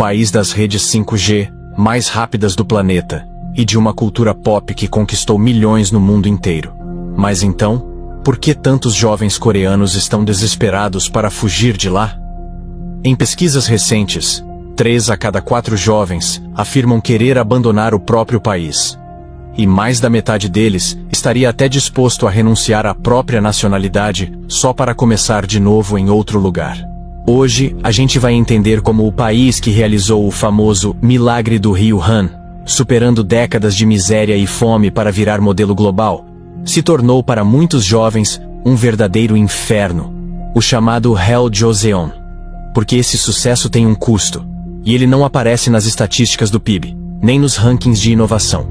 país das redes 5G mais rápidas do planeta e de uma cultura pop que conquistou milhões no mundo inteiro. Mas então, por que tantos jovens coreanos estão desesperados para fugir de lá? Em pesquisas recentes, 3 a cada 4 jovens afirmam querer abandonar o próprio país. E mais da metade deles estaria até disposto a renunciar à própria nacionalidade só para começar de novo em outro lugar. Hoje, a gente vai entender como o país que realizou o famoso Milagre do Rio Han, superando décadas de miséria e fome para virar modelo global, se tornou para muitos jovens um verdadeiro inferno, o chamado Hell Joseon. Porque esse sucesso tem um custo, e ele não aparece nas estatísticas do PIB, nem nos rankings de inovação.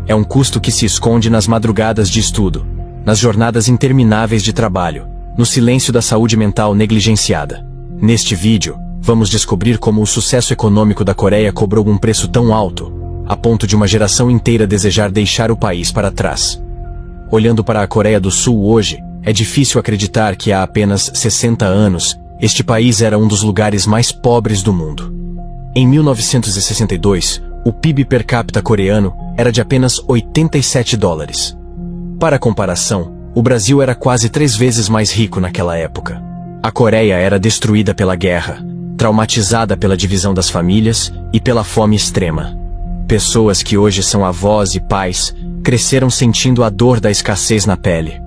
É um custo que se esconde nas madrugadas de estudo, nas jornadas intermináveis de trabalho, no silêncio da saúde mental negligenciada. Neste vídeo, vamos descobrir como o sucesso econômico da Coreia cobrou um preço tão alto, a ponto de uma geração inteira desejar deixar o país para trás. Olhando para a Coreia do Sul hoje, é difícil acreditar que há apenas 60 anos, este país era um dos lugares mais pobres do mundo. Em 1962, o PIB per capita coreano era de apenas $87. Para comparação, o Brasil era quase 3 vezes mais rico naquela época. A Coreia era destruída pela guerra, traumatizada pela divisão das famílias e pela fome extrema. Pessoas que hoje são avós e pais cresceram sentindo a dor da escassez na pele.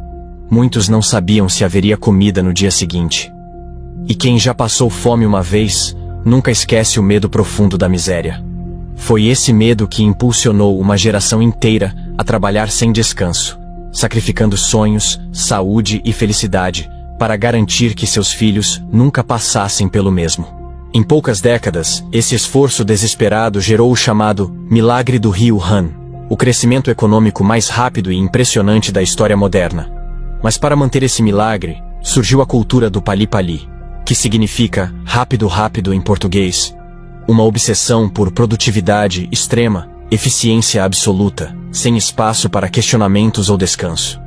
Muitos não sabiam se haveria comida no dia seguinte. E quem já passou fome uma vez, nunca esquece o medo profundo da miséria. Foi esse medo que impulsionou uma geração inteira a trabalhar sem descanso, sacrificando sonhos, saúde e felicidade para garantir que seus filhos nunca passassem pelo mesmo. Em poucas décadas, esse esforço desesperado gerou o chamado Milagre do Rio Han, o crescimento econômico mais rápido e impressionante da história moderna. Mas para manter esse milagre, surgiu a cultura do pali-pali, que significa rápido rápido em português. Uma obsessão por produtividade extrema, eficiência absoluta, sem espaço para questionamentos ou descanso.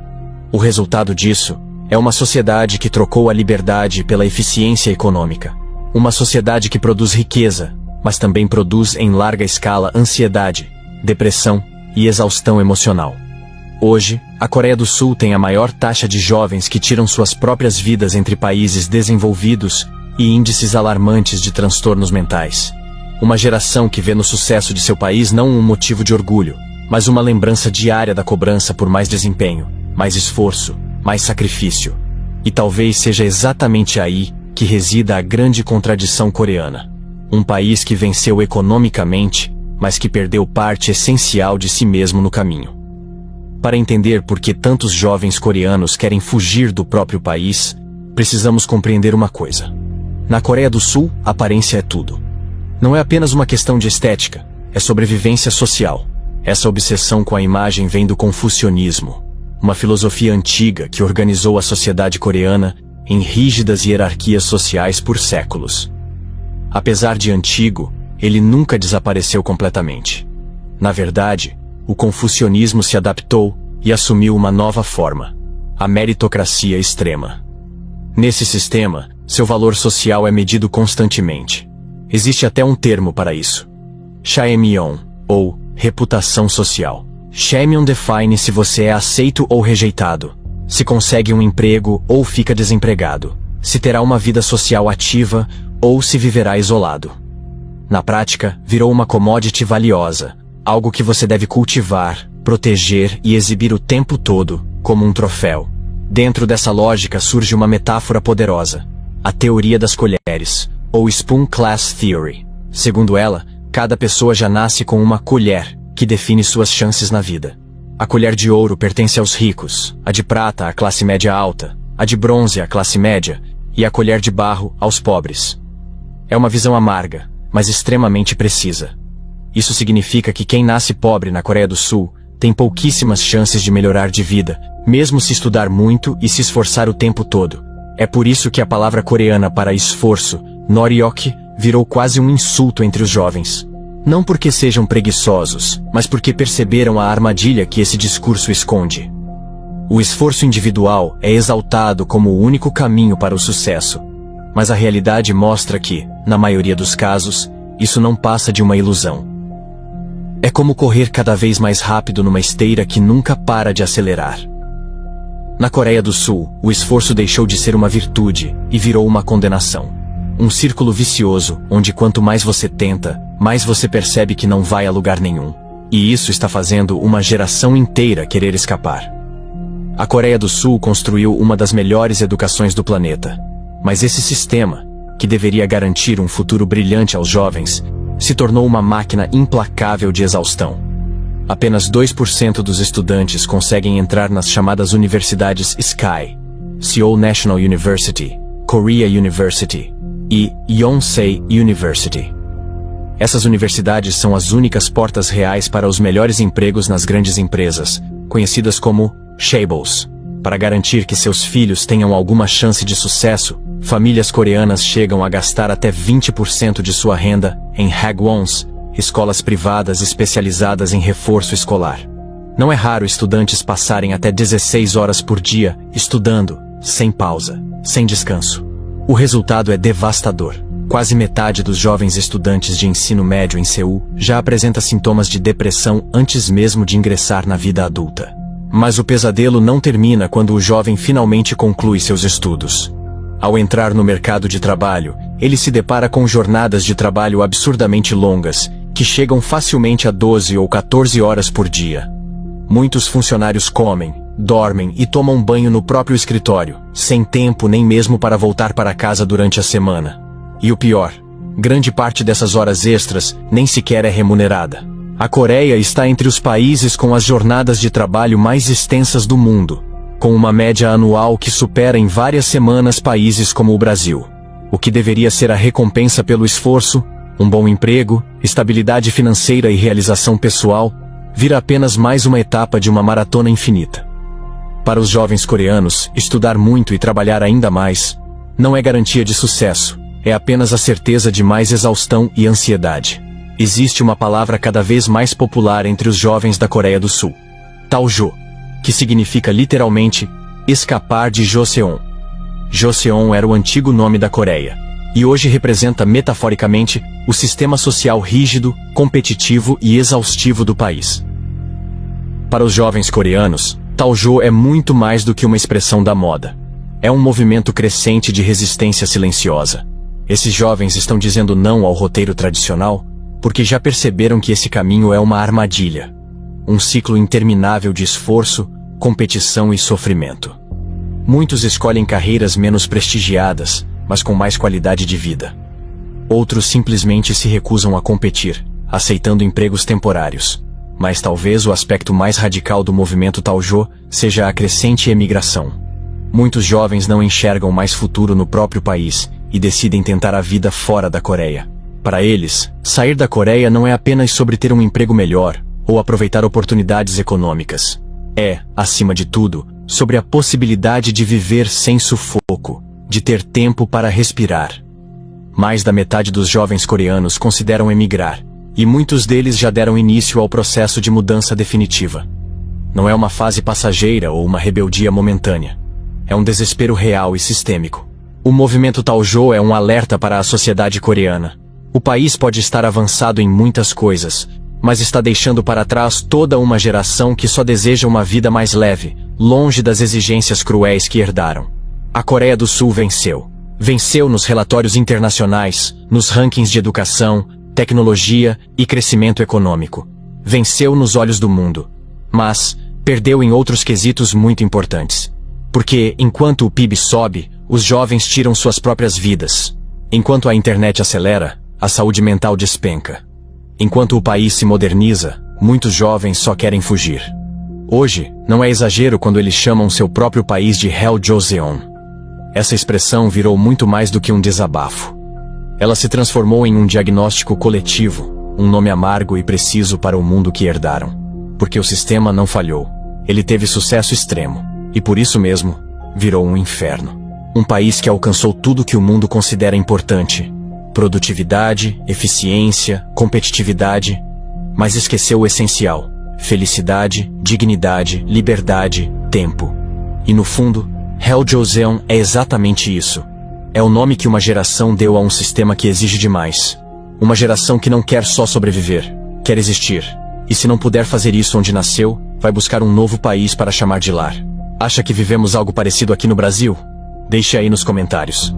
O resultado disso é uma sociedade que trocou a liberdade pela eficiência econômica. Uma sociedade que produz riqueza, mas também produz em larga escala ansiedade, depressão e exaustão emocional. Hoje, a Coreia do Sul tem a maior taxa de jovens que tiram suas próprias vidas entre países desenvolvidos e índices alarmantes de transtornos mentais. Uma geração que vê no sucesso de seu país não um motivo de orgulho, mas uma lembrança diária da cobrança por mais desempenho, mais esforço, mais sacrifício. E talvez seja exatamente aí que resida a grande contradição coreana. Um país que venceu economicamente, mas que perdeu parte essencial de si mesmo no caminho. Para entender por que tantos jovens coreanos querem fugir do próprio país, precisamos compreender uma coisa. Na Coreia do Sul, a aparência é tudo. Não é apenas uma questão de estética, é sobrevivência social. Essa obsessão com a imagem vem do confucionismo, uma filosofia antiga que organizou a sociedade coreana em rígidas hierarquias sociais por séculos. Apesar de antigo, ele nunca desapareceu completamente. Na verdade, o confucionismo se adaptou e assumiu uma nova forma: a meritocracia extrema. Nesse sistema, seu valor social é medido constantemente. Existe até um termo para isso: Chaemyeon, ou reputação social. Chaemyeon define se você é aceito ou rejeitado, se consegue um emprego ou fica desempregado, se terá uma vida social ativa ou se viverá isolado. Na prática, virou uma commodity valiosa, algo que você deve cultivar, proteger e exibir o tempo todo, como um troféu. Dentro dessa lógica surge uma metáfora poderosa: a teoria das colheres, ou Spoon Class Theory. Segundo ela, cada pessoa já nasce com uma colher, que define suas chances na vida. A colher de ouro pertence aos ricos, a de prata à classe média alta, a de bronze à classe média, e a colher de barro aos pobres. É uma visão amarga, mas extremamente precisa. Isso significa que quem nasce pobre na Coreia do Sul tem pouquíssimas chances de melhorar de vida, mesmo se estudar muito e se esforçar o tempo todo. É por isso que a palavra coreana para esforço, noryok, virou quase um insulto entre os jovens. Não porque sejam preguiçosos, mas porque perceberam a armadilha que esse discurso esconde. O esforço individual é exaltado como o único caminho para o sucesso, mas a realidade mostra que, na maioria dos casos, isso não passa de uma ilusão. É como correr cada vez mais rápido numa esteira que nunca para de acelerar. Na Coreia do Sul, o esforço deixou de ser uma virtude e virou uma condenação. Um círculo vicioso, onde quanto mais você tenta, mais você percebe que não vai a lugar nenhum. E isso está fazendo uma geração inteira querer escapar. A Coreia do Sul construiu uma das melhores educações do planeta. Mas esse sistema, que deveria garantir um futuro brilhante aos jovens, se tornou uma máquina implacável de exaustão. Apenas 2% dos estudantes conseguem entrar nas chamadas universidades SKY, Seoul National University, Korea University e Yonsei University. Essas universidades são as únicas portas reais para os melhores empregos nas grandes empresas, conhecidas como chaebols. Para garantir que seus filhos tenham alguma chance de sucesso, famílias coreanas chegam a gastar até 20% de sua renda em hagwons, escolas privadas especializadas em reforço escolar. Não é raro estudantes passarem até 16 horas por dia estudando, sem pausa, sem descanso. O resultado é devastador. Quase metade dos jovens estudantes de ensino médio em Seul já apresenta sintomas de depressão antes mesmo de ingressar na vida adulta. Mas o pesadelo não termina quando o jovem finalmente conclui seus estudos. Ao entrar no mercado de trabalho, ele se depara com jornadas de trabalho absurdamente longas, que chegam facilmente a 12 ou 14 horas por dia. Muitos funcionários comem, dormem e tomam banho no próprio escritório, sem tempo nem mesmo para voltar para casa durante a semana. E o pior, grande parte dessas horas extras nem sequer é remunerada. A Coreia está entre os países com as jornadas de trabalho mais extensas do mundo, com uma média anual que supera em várias semanas países como o Brasil. O que deveria ser a recompensa pelo esforço, um bom emprego, estabilidade financeira e realização pessoal, vira apenas mais uma etapa de uma maratona infinita. Para os jovens coreanos, estudar muito e trabalhar ainda mais não é garantia de sucesso, é apenas a certeza de mais exaustão e ansiedade. Existe uma palavra cada vez mais popular entre os jovens da Coreia do Sul: Taojo, que significa literalmente escapar de Joseon. Joseon era o antigo nome da Coreia, e hoje representa metaforicamente o sistema social rígido, competitivo e exaustivo do país. Para os jovens coreanos, Taojo é muito mais do que uma expressão da moda. É um movimento crescente de resistência silenciosa. Esses jovens estão dizendo não ao roteiro tradicional, porque já perceberam que esse caminho é uma armadilha. Um ciclo interminável de esforço, competição e sofrimento. Muitos escolhem carreiras menos prestigiadas, mas com mais qualidade de vida. Outros simplesmente se recusam a competir, aceitando empregos temporários. Mas talvez o aspecto mais radical do movimento Taojo seja a crescente emigração. Muitos jovens não enxergam mais futuro no próprio país e decidem tentar a vida fora da Coreia. Para eles, sair da Coreia não é apenas sobre ter um emprego melhor ou aproveitar oportunidades econômicas. É, acima de tudo, sobre a possibilidade de viver sem sufoco, de ter tempo para respirar. Mais da metade dos jovens coreanos consideram emigrar, e muitos deles já deram início ao processo de mudança definitiva. Não é uma fase passageira ou uma rebeldia momentânea. É um desespero real e sistêmico. O movimento Taojo é um alerta para a sociedade coreana. O país pode estar avançado em muitas coisas, mas está deixando para trás toda uma geração que só deseja uma vida mais leve, longe das exigências cruéis que herdaram. A Coreia do Sul venceu. Venceu nos relatórios internacionais, nos rankings de educação, tecnologia e crescimento econômico. Venceu nos olhos do mundo. Mas perdeu em outros quesitos muito importantes. Porque, enquanto o PIB sobe, os jovens tiram suas próprias vidas. Enquanto a internet acelera, a saúde mental despenca. Enquanto o país se moderniza, muitos jovens só querem fugir. Hoje, não é exagero quando eles chamam seu próprio país de Hell Joseon. Essa expressão virou muito mais do que um desabafo. Ela se transformou em um diagnóstico coletivo, um nome amargo e preciso para o mundo que herdaram. Porque o sistema não falhou. Ele teve sucesso extremo. E por isso mesmo, virou um inferno. Um país que alcançou tudo que o mundo considera importante: produtividade, eficiência, competitividade, mas esqueceu o essencial: felicidade, dignidade, liberdade, tempo. E no fundo, Hell Joseon é exatamente isso. É o nome que uma geração deu a um sistema que exige demais. Uma geração que não quer só sobreviver, quer existir. E se não puder fazer isso onde nasceu, vai buscar um novo país para chamar de lar. Acha que vivemos algo parecido aqui no Brasil? Deixe aí nos comentários.